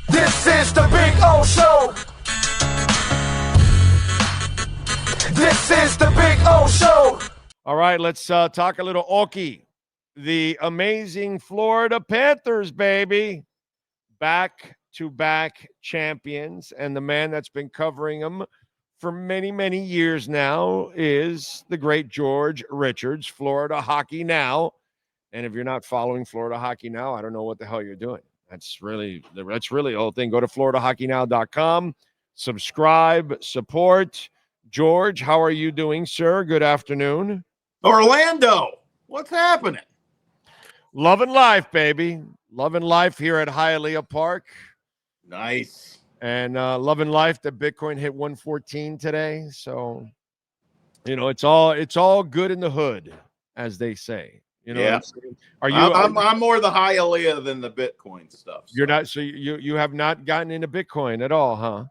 This is the Big O Show. This is the Big O Show. All right, let's talk a little Oki. The amazing Florida Panthers, baby. Back-to-back champions. And the man that's been covering them for many, many years now is the great George Richards, Florida Hockey Now. And if you're not following Florida Hockey Now, I don't know what the hell you're doing. That's really the whole thing. Go to FloridaHockeyNow.com, subscribe, support. George, how are you doing, sir? Good afternoon. Orlando, what's happening? Loving life, baby. Loving life here at Hialeah Park. Nice. And loving life that Bitcoin hit 114 today. So, it's all good in the hood, as they say. You know, yeah. Are you? I'm more the Hialeah than the Bitcoin stuff. So. You're not. So you have not gotten into Bitcoin at all, huh?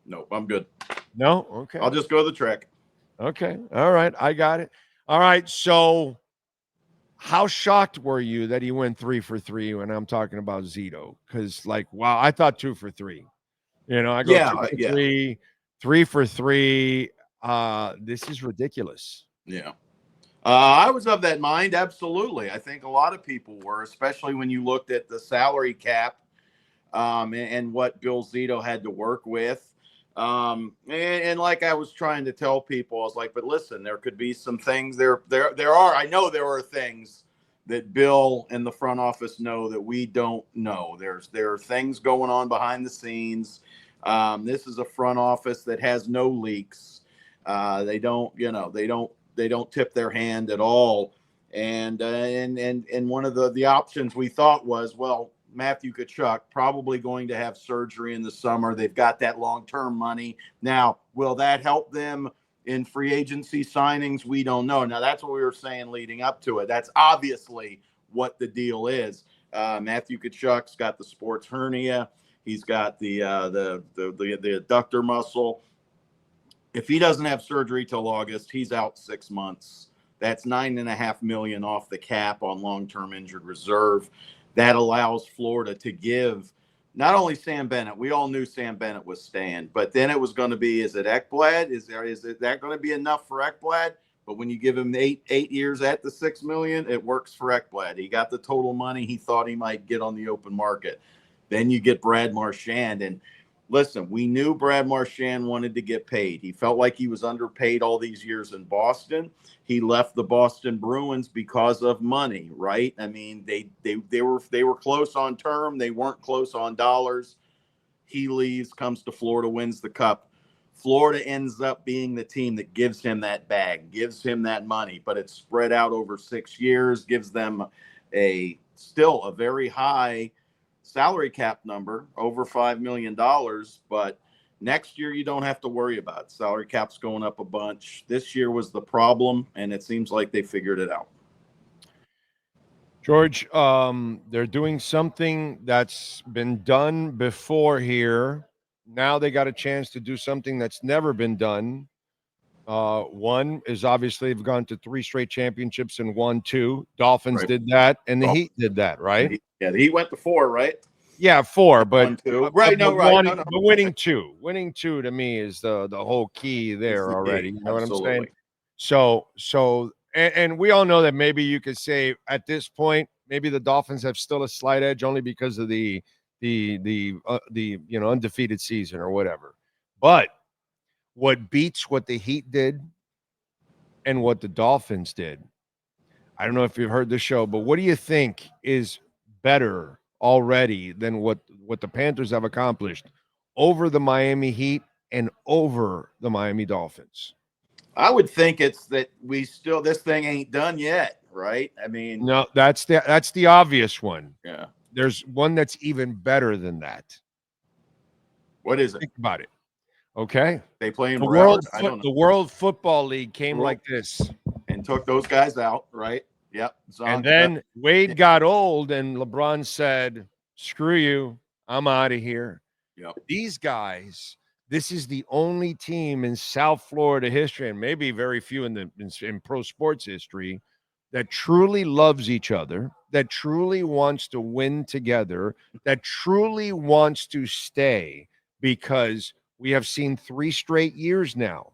No, I'm good. No, okay. I'll just go the trick. Okay, all right, I got it. All right, so how shocked were you that he went 3 for 3 when I'm talking about Zito? Because wow, I thought 2 for 3. I go 2 for 3, 3 for 3. This is ridiculous. Yeah. I was of that mind, absolutely. I think a lot of people were, especially when you looked at the salary cap and what Bill Zito had to work with. And like I was trying to tell people, I was like, but listen, there could be some things there are. I know there are things that Bill and the front office know that we don't know. There are things going on behind the scenes. This is a front office that has no leaks. They don't tip their hand at all. And one of the options we thought was, well, Matthew Tkachuk probably going to have surgery in the summer. They've got that long-term money. Now, will that help them in free agency signings? We don't know. Now, that's what we were saying leading up to it. That's obviously what the deal is. Matthew Tkachuk's got the sports hernia. He's got the adductor muscle. If he doesn't have surgery till August, he's out 6 months. That's $9.5 million off the cap on long-term injured reserve. That allows Florida to give not only Sam Bennett. We all knew Sam Bennett was staying, but then it was going to be, is it Ekblad? Is that going to be enough for Ekblad? But when you give him eight years at the $6 million, it works for Ekblad. He got the total money he thought he might get on the open market. Then you get Brad Marchand, and listen, we knew Brad Marchand wanted to get paid. He felt like he was underpaid all these years in Boston. He left the Boston Bruins because of money, right? I mean, they were close on term. They weren't close on dollars. He leaves, comes to Florida, wins the cup. Florida ends up being the team that gives him that bag, gives him that money, but it's spread out over 6 years, gives them still a very high salary cap number, over $5 million, but next year you don't have to worry about it. Salary cap's going up a bunch. This year was the problem, and it seems like they figured it out. George, they're doing something that's been done before here. Now they got a chance to do something that's never been done. One is obviously they've gone to 3 straight championships and won 2. Dolphins did that, and the Heat did that, right? Yeah, the Heat went to 4, right? Yeah, 4, but 1, 2. Right, no, right. One, no. But winning 2. Winning 2 to me is the whole key there already. You know Absolutely. what I'm saying? So and we all know that maybe you could say at this point, maybe the Dolphins have still a slight edge only because of the undefeated season or whatever. But what beats what the Heat did and what the Dolphins did, I don't know if you've heard the show, but what do you think is better already than what the Panthers have accomplished over the Miami Heat and over the Miami Dolphins? I would think it's that this thing ain't done yet, right? I mean, no, that's the obvious one. Yeah. There's one that's even better than that. What is it? Think about it. Okay. They play in the World Football League came like this and took those guys out, right? Yep. And then Wade got old, and LeBron said, "Screw you, I'm out of here." Yep. These guys, this is the only team in South Florida history, and maybe very few in pro sports history, that truly loves each other, that truly wants to win together, that truly wants to stay, because we have seen 3 straight years now.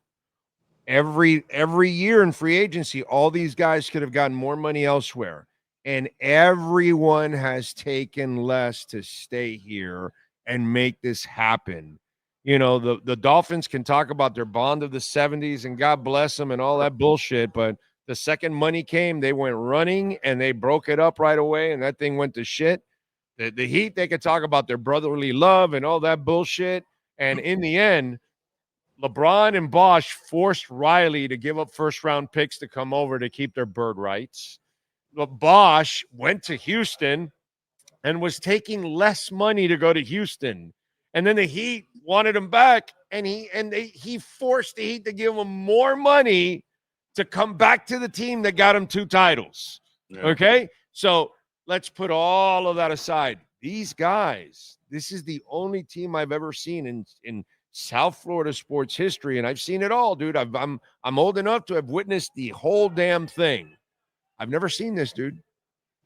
Every year in free agency, all these guys could have gotten more money elsewhere, and everyone has taken less to stay here and make this happen. The Dolphins can talk about their bond of the 70s and God bless them and all that bullshit, but the second money came, they went running and they broke it up right away, and that thing went to shit. The Heat, they could talk about their brotherly love and all that bullshit, and in the end, LeBron and Bosch forced Riley to give up first-round picks to come over to keep their bird rights. Bosch went to Houston and was taking less money to go to Houston. And then the Heat wanted him back, and he forced the Heat to give him more money to come back to the team that got him 2 titles. Yeah. Okay? So let's put all of that aside. These guys, this is the only team I've ever seen in South Florida sports history, and I've seen it all, dude. I'm old enough to have witnessed the whole damn thing. I've never seen this, dude.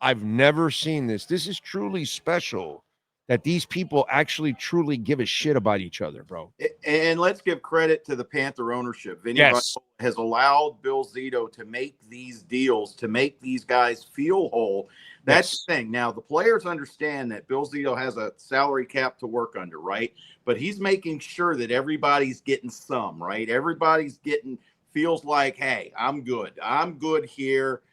I've never seen this. This is truly special that these people actually truly give a shit about each other, bro. And let's give credit to the Panther ownership. Vinny has allowed Bill Zito to make these deals, to make these guys feel whole. That's the thing. Now, the players understand that Bill Zito has a salary cap to work under, right? But he's making sure that everybody's getting some, right? Everybody's feels like, hey, I'm good. I'm good here.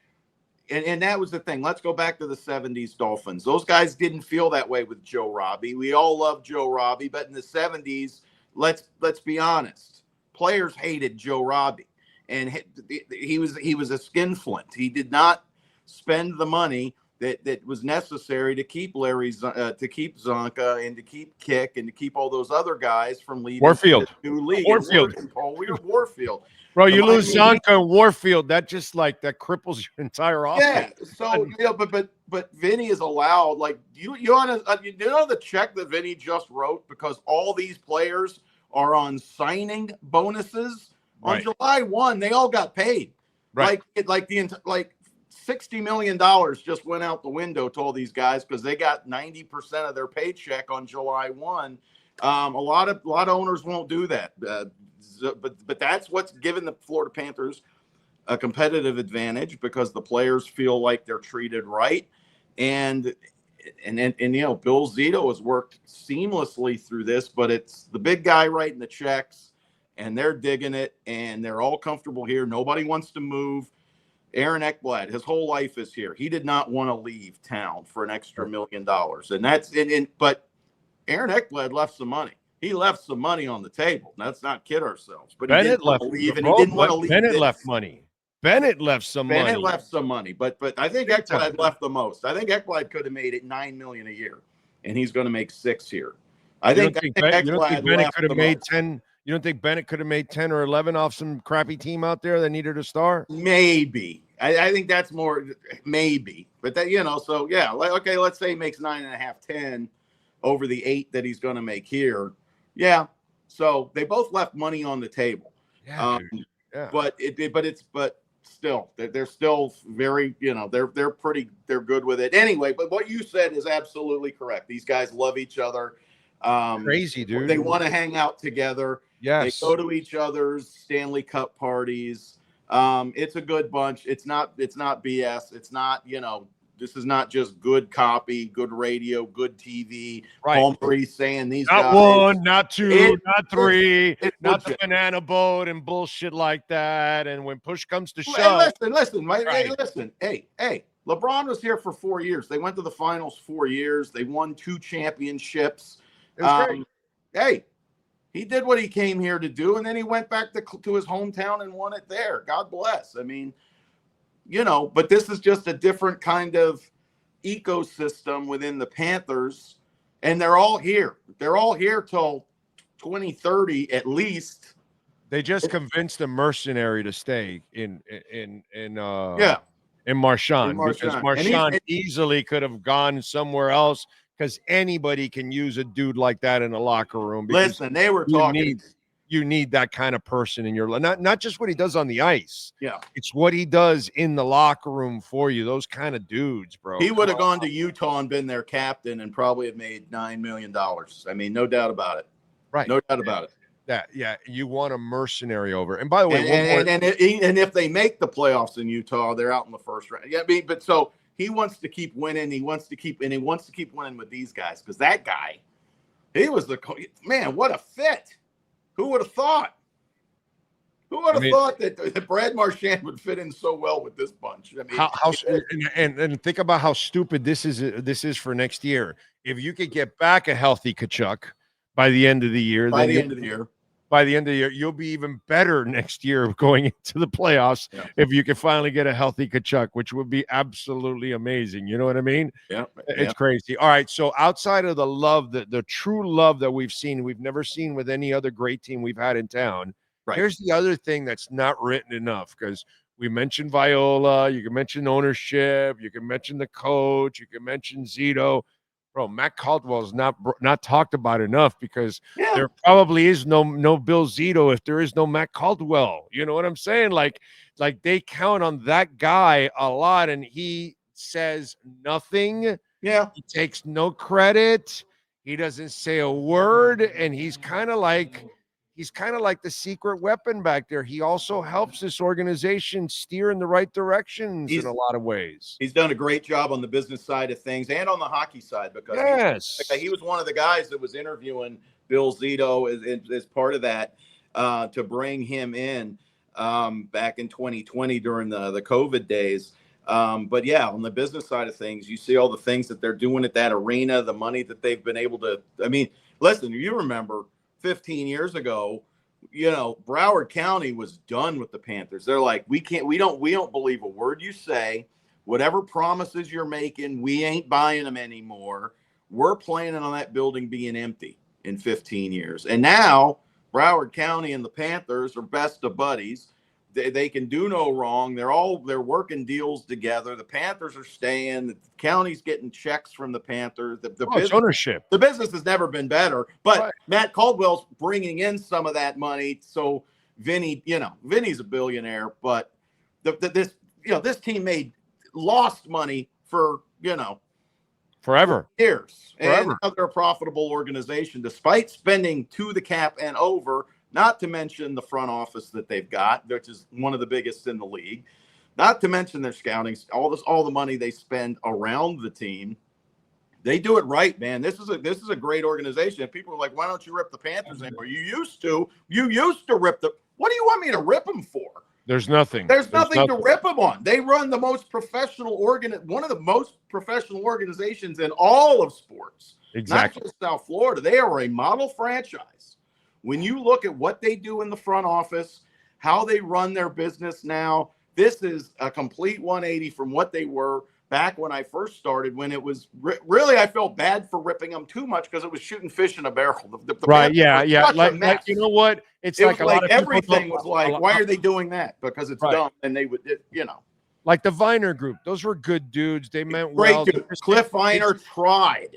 And that was the thing. Let's go back to the 70s Dolphins. Those guys didn't feel that way with Joe Robbie. We all love Joe Robbie, but in the 70s, let's be honest. Players hated Joe Robbie, and he was a skinflint. He did not spend the money that was necessary to keep to keep Zonka and to keep Kick and to keep all those other guys from leaving Warfield. the new league. Warfield. Bro, you lose Zonka and Warfield, that cripples your entire offense. Yeah. So but Vinny is allowed, like you know the check that Vinny just wrote, because all these players are on signing bonuses on July 1. They all got paid. Right. Like $60 million just went out the window to all these guys because they got 90% of their paycheck on July 1. A lot of owners won't do that. But that's what's given the Florida Panthers a competitive advantage, because the players feel like they're treated right. And Bill Zito has worked seamlessly through this, but it's the big guy writing the checks, and they're digging it, and they're all comfortable here. Nobody wants to move. Aaron Ekblad, his whole life is here. He did not want to leave town for an extra $1 million. And but Aaron Ekblad left some money. He left some money on the table. Let's not kid ourselves. But Bennett left. He didn't want to leave. Bennett left money. Bennett left some money. Bennett left some money, but I think Ekblad left the most. I think Ekblad could have made it $9 million a year, and he's going to make $6 million here. I think Bennett could have made 10. You don't think Bennett could have made 10 or 11 off some crappy team out there that needed a star? Maybe. I think that's more maybe. But that, so yeah, okay, let's say he makes 9.5, 10 over the 8 that he's going to make here. Yeah. So they both left money on the table. Yeah. But still, they're still very, they're good with it. Anyway, but what you said is absolutely correct. These guys love each other. Crazy, dude. They want to hang out together. Yes. They go to each other's Stanley Cup parties. It's a good bunch. It's not BS. It's not, this is not just good copy, good radio, good TV. Right. Paul Maurice saying these not guys. Not 1, not 2, not 3, not the banana boat and bullshit like that. And when push comes to shove. Listen. Hey, LeBron was here for 4 years. They went to the finals 4 years. They won 2 championships. It was great. Hey, he did what he came here to do, and then he went back to his hometown and won it there. God bless. I mean, but this is just a different kind of ecosystem within the Panthers, and they're all here. They're all here till 2030 at least. They just convinced a mercenary to stay in Marchand, because Marchand easily could have gone somewhere else, because anybody can use a dude like that in a locker room. Listen, they were talking. you need that kind of person in your life. Not just what he does on the ice. Yeah. It's what he does in the locker room for you. Those kind of dudes, bro. He would have gone to Utah and been their captain and probably have made $9 million. I mean, no doubt about it. Right. No doubt about it. Yeah, you want a mercenary over. And by the way, and if they make the playoffs in Utah, they're out in the first round. Yeah, I mean, but so he wants to keep winning. He wants to keep winning with these guys because that guy, he was man. What a fit! Who would have thought? Who would have thought that Brad Marchand would fit in so well with this bunch? I mean, and think about how stupid this is for next year. If you could get back a healthy Kachuk by the end of the year, by the end of the year, you'll be even better next year going into the playoffs if you can finally get a healthy Kachuk, which would be absolutely amazing. You know what I mean? Yeah, it's crazy. All right, so outside of the love, the true love that we've never seen with any other great team we've had in town. Right. Here's the other thing that's not written enough, because we mentioned Viola, you can mention ownership, you can mention the coach, you can mention Zito. Bro, Matt Caldwell is not talked about enough, because there probably is no Bill Zito if there is no Matt Caldwell. You know what I'm saying? Like they count on that guy a lot, and he says nothing. Yeah. He takes no credit. He doesn't say a word, and he's kind of like the secret weapon back there. He also helps this organization steer in the right directions in a lot of ways. He's done a great job on the business side of things and on the hockey side, because he was one of the guys that was interviewing Bill Zito as part of that to bring him in back in 2020 during the COVID days. But yeah, on the business side of things, you see all the things that they're doing at that arena, the money that they've been able to. I mean, listen, you remember 15 years ago, you know, Broward County was done with the Panthers. They're like, we don't believe a word you say. Whatever promises you're making, we ain't buying them anymore. We're planning on that building being empty in 15 years. And now Broward County and the Panthers are best of buddies. They can do no wrong. They're working deals together. The Panthers are staying. The county's getting checks from the Panthers. It's ownership. The business has never been better. But Matt Caldwell's bringing in some of that money. So Vinny's a billionaire. But this team lost money for forever years. Forever. And now they're a profitable organization despite spending to the cap and over. Not to mention the front office that they've got, which is one of the biggest in the league. Not to mention their scouting, all the money they spend around the team. They do it right, man. This is a great organization. And people are like, why don't you rip the Panthers anymore? You used to rip the. What do you want me to rip them for? There's nothing. There's nothing to rip them on. They run the most professional one of the most professional organizations in all of sports. Exactly. Not just South Florida. They are a model franchise. When you look at what they do in the front office, how they run their business now, this is a complete 180 from what they were back when I first started, when it was really, I felt bad for ripping them too much because it was shooting fish in a barrel. Right. Yeah. Like, you know what? It was like everything was like, why are they doing that? Because it's dumb. And they would, like the Viner group. Those were good dudes. They meant great well. Cliff Viner tried.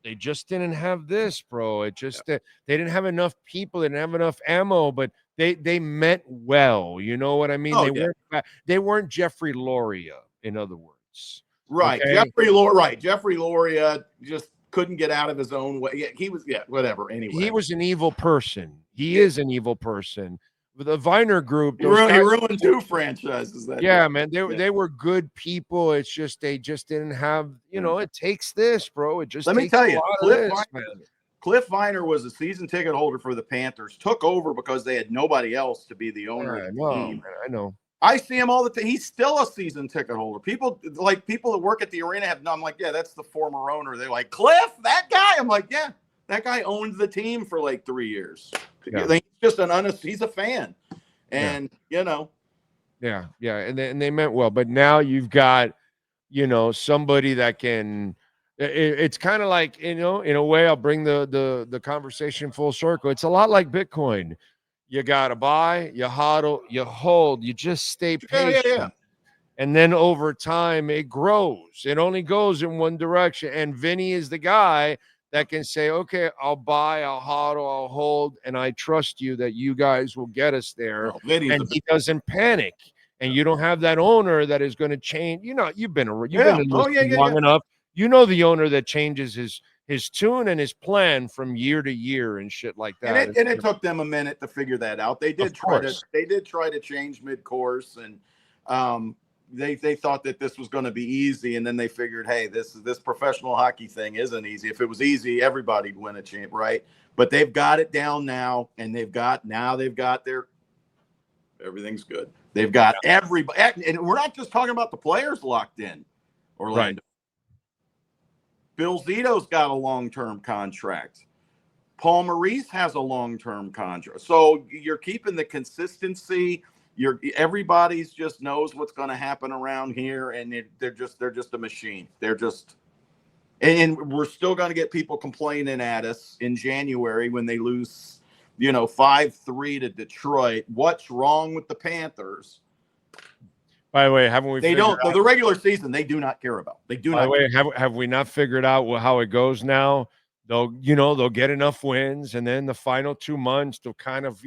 They just didn't have this, bro. It just they didn't have enough people. They didn't have enough ammo, but they meant well. You know what I mean? They weren't Jeffrey Loria, in other words. Right. Okay? Jeffrey Loria just couldn't get out of his own way. Yeah, he was whatever. Anyway. He was an evil person. He is an evil person. The Viner group, he ruined two franchises. Man, they were good people. It's just they just didn't have, it takes this, bro. It just let me tell you, Cliff Viner was a season ticket holder for the Panthers. Took over because they had nobody else to be the owner of the team. Man, I know. I see him all the time. He's still a season ticket holder. People that work at the arena have. I'm like, yeah, that's the former owner. They're like, Cliff, that guy. I'm like, yeah, that guy owned the team for like 3 years. Yeah. He's just he's a fan, and and they meant well. But now you've got, somebody that can. It's kind of like, in a way, I'll bring the conversation full circle. It's a lot like Bitcoin. You gotta buy, you hodl, you hold, you just stay patient. Yeah. And then over time, it grows. It only goes in one direction. And Vinny is the guy that can say, okay, I'll buy, I'll hodl, I'll hold, and I trust you that you guys will get us there. And he doesn't panic. And you don't have that owner that is going to change. You know, you've been in long enough. You know the owner that changes his tune and his plan from year to year and shit like that. And it took them a minute to figure that out. They did try to change mid-course, and they thought that this was going to be easy, and then they figured, hey, this professional hockey thing isn't easy. If it was easy, everybody'd win a champ, right? But they've got it down now, and they've got their everything's good. They've got everybody, and we're not just talking about the players locked in. Orlando. Right. Bill Zito's got a long-term contract. Paul Maurice has a long-term contract. So you're keeping the consistency. Everybody's just knows what's going to happen around here, and they're just a machine. They're just, and we're still going to get people complaining at us in January when they lose, 5-3 to Detroit. What's wrong with the Panthers? By the way, haven't we? They don't. The regular season, they do not care about. They do not. By the way, have we not figured out how it goes now? They'll get enough wins, and then the final 2 months they'll kind of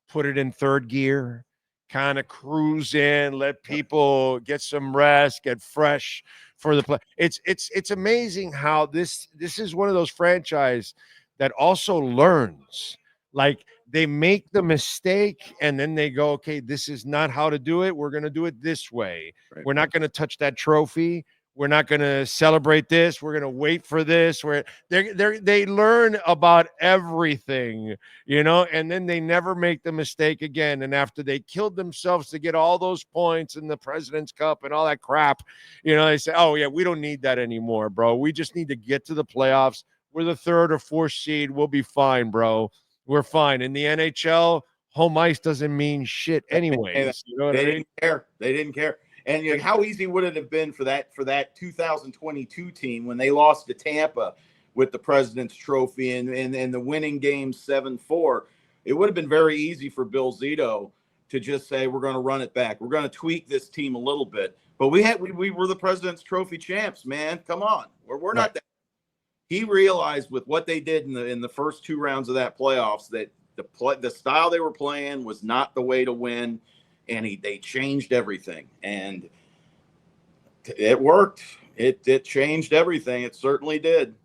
put it in third gear, kind of cruise in, let people get some rest, get fresh for the play. It's amazing how this is one of those franchise that also learns. Like, they make the mistake and then they go, okay, this is not how to do it. We're going to do it this way. Right. We're not going to touch that trophy. We're not going to celebrate this. We're going to wait for this. They learn about everything, and then they never make the mistake again. And after they killed themselves to get all those points in the President's Cup and all that crap, they say, oh yeah, we don't need that anymore, bro. We just need to get to the playoffs. We're the 3rd or 4th seed. We'll be fine, bro. We're fine. In the NHL, home ice doesn't mean shit anyways. Didn't care. They didn't care. And how easy would it have been for that 2022 team when they lost to Tampa with the President's Trophy and the winning game 7-4? It would have been very easy for Bill Zito to just say, we're going to run it back. We're going to tweak this team a little bit. But we were the President's Trophy champs, man. Come on. We're not that. He realized with what they did in the first 2 rounds of that playoffs that the style they were playing was not the way to win, and they changed everything, and it worked. It changed everything. It certainly did.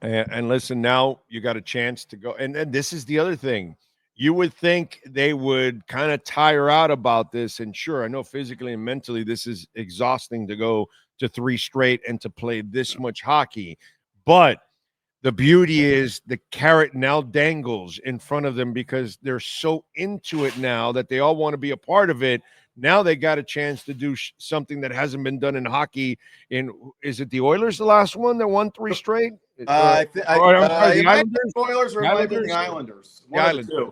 And listen, now you got a chance to go, and this is the other thing. You would think they would kind of tire out about this, and sure, I know physically and mentally this is exhausting to go to 3 straight and to play this much hockey. But the beauty is the carrot now dangles in front of them because they're so into it now that they all want to be a part of it. Now they got a chance to do something that hasn't been done in hockey. Is it the Oilers, the last one that won 3 straight? The Islanders. Oilers or the Islanders?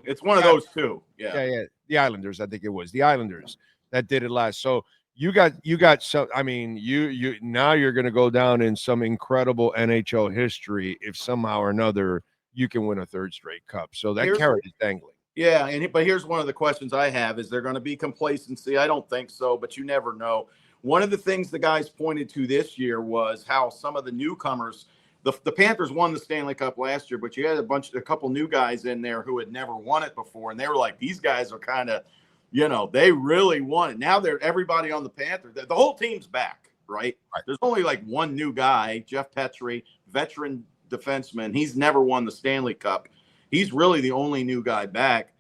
It's one of those two. Yeah. The Islanders, I think it was the Islanders that did it last. So you got some. I mean, you now you're going to go down in some incredible NHL history if somehow or another you can win a 3rd straight cup. So that carrot is dangling. Yeah, but here's one of the questions I have: is there going to be complacency? I don't think so, but you never know. One of the things the guys pointed to this year was how some of the newcomers. The Panthers won the Stanley Cup last year, but you had a couple new guys in there who had never won it before, and they were like, these guys are kind of. They really won it. Now everybody on the Panthers, the whole team's back, right? There's only like one new guy, Jeff Petrie, veteran defenseman. He's never won the Stanley Cup. He's really the only new guy back.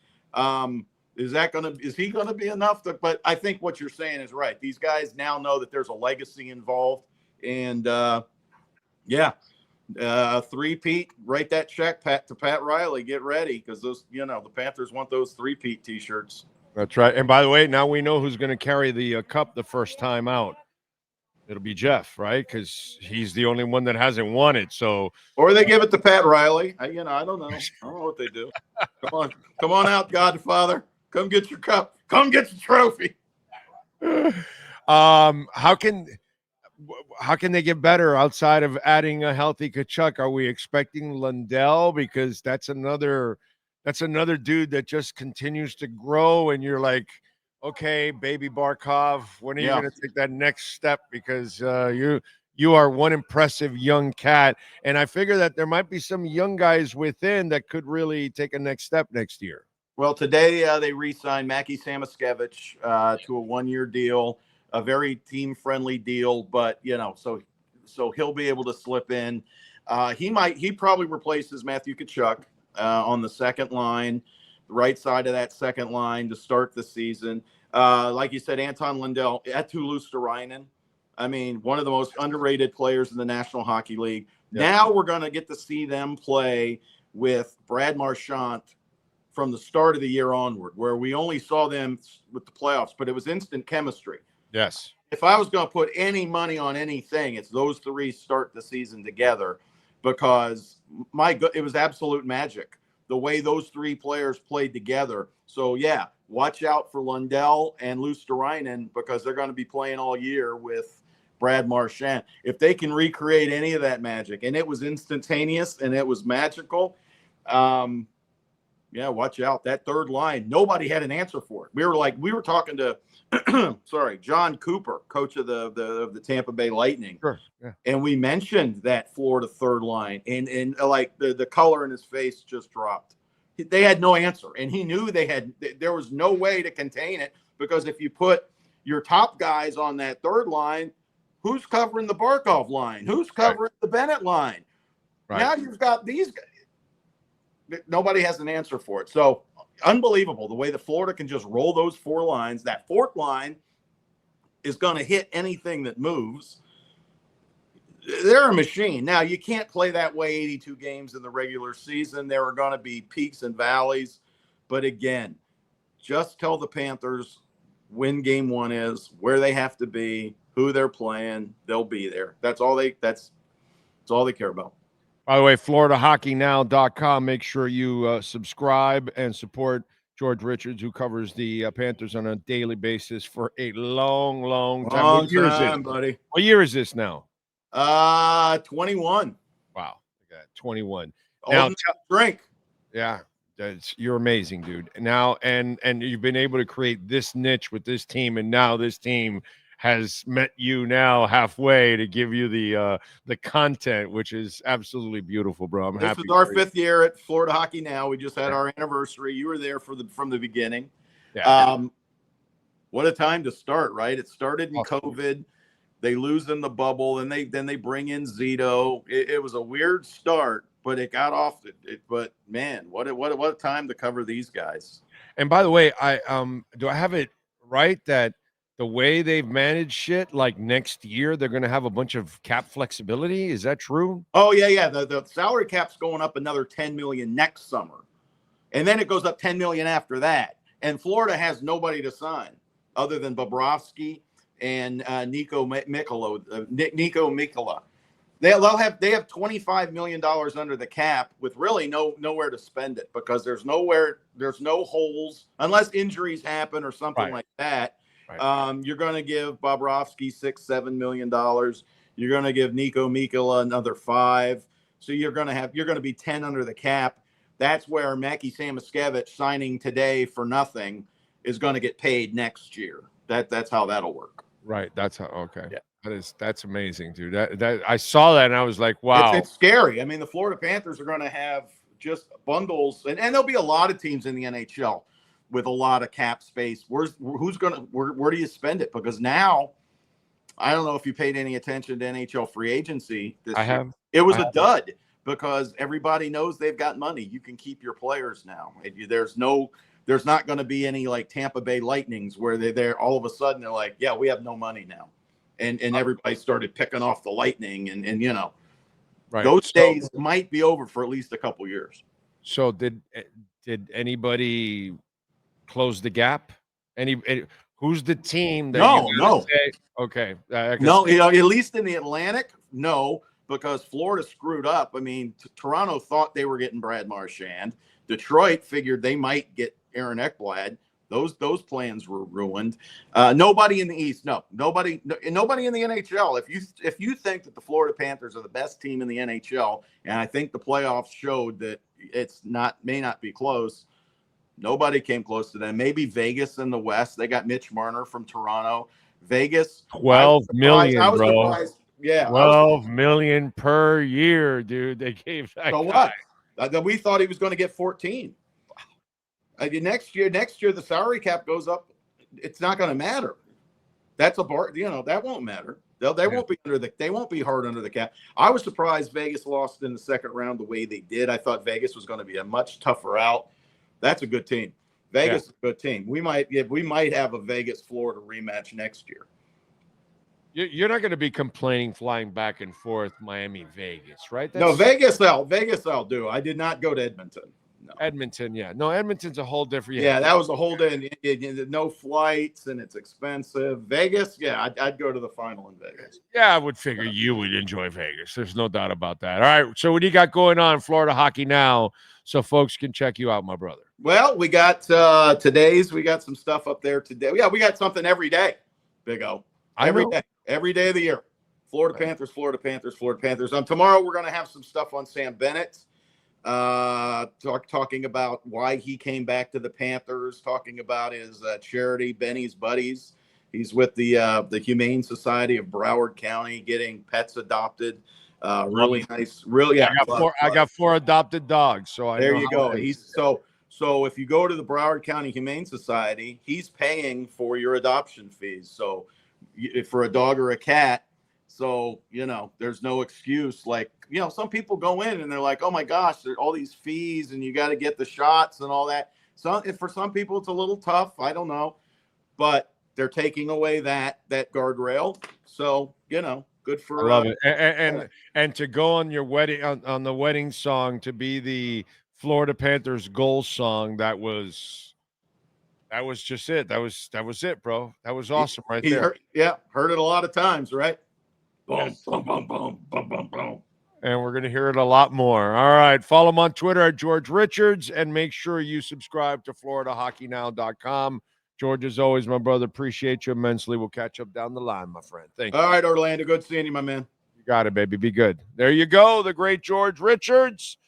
Is he gonna be enough? But I think what you're saying is right. These guys now know that there's a legacy involved, and three-peat. Write that check, to Pat Riley. Get ready because those, the Panthers want those three-peat T-shirts. That's right. And by the way, now we know who's going to carry the cup the first time out. It'll be Jeff, right? Because he's the only one that hasn't won it. So, or they give it to Pat Riley. I don't know. I don't know what they do. Come on out, Godfather. Come get your cup. Come get your trophy. How can they get better outside of adding a healthy Tkachuk? Are we expecting Lundell? Because that's another dude that just continues to grow, and you're like, okay, baby Barkov, when are you going to take that next step? Because you you are one impressive young cat. And I figure that there might be some young guys within that could really take a next step next year. Well, today they re-signed Mackie Samoskevich to a 1-year deal, a very team-friendly deal. But so he'll be able to slip in. He probably replaces Matthew Tkachuk on the second line, the right side of that second line to start the season. Like you said, Anton Lundell, Eetu Luosterainen. I mean, one of the most underrated players in the National Hockey League. Yep. Now we're going to get to see them play with Brad Marchand from the start of the year onward, where we only saw them with the playoffs, but it was instant chemistry. Yes. If I was going to put any money on anything, it's those three start the season together, because it was absolute magic the way those three players played together. So yeah, watch out for Lundell and Luosterainen, because they're going to be playing all year with Brad Marchand. If they can recreate any of that magic, and it was instantaneous and it was magical, yeah, watch out. That third line, nobody had an answer for it. We were talking to John Cooper, coach of the Tampa Bay Lightning. Sure. Yeah. And we mentioned that Florida third line, and like the color in his face just dropped. They had no answer, and he knew there was no way to contain it, because if you put your top guys on that third line, who's covering the Barkov line? Who's covering the Bennett line? Right. Now you've got these guys. Nobody has an answer for it. So unbelievable the way that Florida can just roll those four lines. That fourth line is going to hit anything that moves. They're a machine. Now, you can't play that way 82 games in the regular season. There are going to be peaks and valleys. But again, just tell the Panthers when game one is, where they have to be, who they're playing. They'll be there. That's all they care about. By the way, FloridaHockeyNow.com. Make sure you subscribe and support George Richards, who covers the Panthers on a daily basis for a long, long time. What year is this, buddy? What year is this now? 21. Wow, 21. Now, drink. Yeah, you're amazing, dude. Now, and you've been able to create this niche with this team, and now this team has met you now halfway to give you the content, which is absolutely beautiful, bro. I'm happy. This is our 5th year at Florida Hockey Now. We just had our anniversary. You were there from the beginning. Yeah. What a time to start, right? It started in COVID. They lose in the bubble, and then they bring in Zito. It was a weird start, but it got off. But man, what a time to cover these guys. And by the way, do I have it right that the way they've managed shit, like next year, they're going to have a bunch of cap flexibility? Is that true? Oh, yeah. The salary cap's going up another $10 million next summer. And then it goes up $10 million after that. And Florida has nobody to sign other than Bobrovsky and Nico Mikkola. They have $25 million under the cap with really nowhere to spend it, because there's no holes unless injuries happen or something like that. Right. You're going to give Bobrovsky $6-7 million. You're going to give Nico Mikkola another $5 million. So you're going to be 10 under the cap. That's where Mackie Samoskevich signing today for nothing is going to get paid next year. That's how that'll work. Right. That's how. Okay. Yeah. That's amazing, dude. That I saw that and I was like, wow. It's scary. I mean, the Florida Panthers are going to have just bundles, and there'll be a lot of teams in the NHL with a lot of cap space. Where do you spend it? Because now, I don't know if you paid any attention to NHL free agency this year. It was a dud, because everybody knows they've got money. You can keep your players now. There's not going to be any like Tampa Bay Lightnings where they're all of a sudden they're like, yeah, we have no money now. And everybody started picking off the Lightning, and right. Those days might be over for at least a couple years. So did anybody close the gap? Who's the team that no say, okay, no, at least in the Atlantic, no, because Florida screwed up. I mean, Toronto thought they were getting Brad Marchand. Detroit figured they might get Aaron Ekblad. Those plans were ruined. Nobody in the East, nobody in the NHL. If you think that the Florida Panthers are the best team in the NHL, and I think the playoffs showed that may not be close. Nobody came close to them. Maybe Vegas in the West. They got Mitch Marner from Toronto. Vegas, $12 million, bro. Yeah. 12 million per year, dude. They gave that So guy. what? We thought he was going to get 14. Next year, the salary cap goes up. It's not going to matter. That's a bar. That won't matter. They won't be they won't be hard under the cap. I was surprised Vegas lost in the second round the way they did. I thought Vegas was going to be a much tougher out. That's a good team. Vegas is a good team. We might have a Vegas Florida rematch next year. You're not going to be complaining flying back and forth Miami Vegas, right? No, Vegas I'll do. I did not go to Edmonton. No. Edmonton, yeah. No, Edmonton's a whole different. Yeah, that was a whole day. No flights and it's expensive. Vegas, yeah, I'd go to the final in Vegas. Yeah, I would figure you would enjoy Vegas. There's no doubt about that. All right, so what do you got going on in Florida hockey now so folks can check you out, my brother? Well, we got we got some stuff up there today. Yeah, we got something every day, Big O. Every day of the year. Florida Panthers, Florida Panthers, Florida Panthers. Tomorrow we're going to have some stuff on Sam Bennett. Talking about why he came back to the Panthers, talking about his charity, Benny's Buddies. He's with the Humane Society of Broward County, getting pets adopted. Really nice. Really, yeah. I got 4 adopted dogs, so I there know you go. He's so if you go to the Broward County Humane Society, he's paying for your adoption fees. So for a dog or a cat. So, there's no excuse. Like, some people go in and they're like, oh my gosh, there's all these fees and you got to get the shots and all that. So for some people, it's a little tough. I don't know, but they're taking away that guardrail. So, good for. I love it. And to go on your wedding, on the wedding song, to be the Florida Panthers goal song, that was just it. That was it, bro. That was awesome there. Heard it a lot of times, right? Boom, boom, boom, boom, boom, boom, boom. And we're going to hear it a lot more. All right. Follow him on Twitter at George Richards, and make sure you subscribe to FloridaHockeyNow.com. George, as always, my brother, appreciate you immensely. We'll catch up down the line, my friend. Thank you. All right, Orlando. Good seeing you, my man. You got it, baby. Be good. There you go. The great George Richards.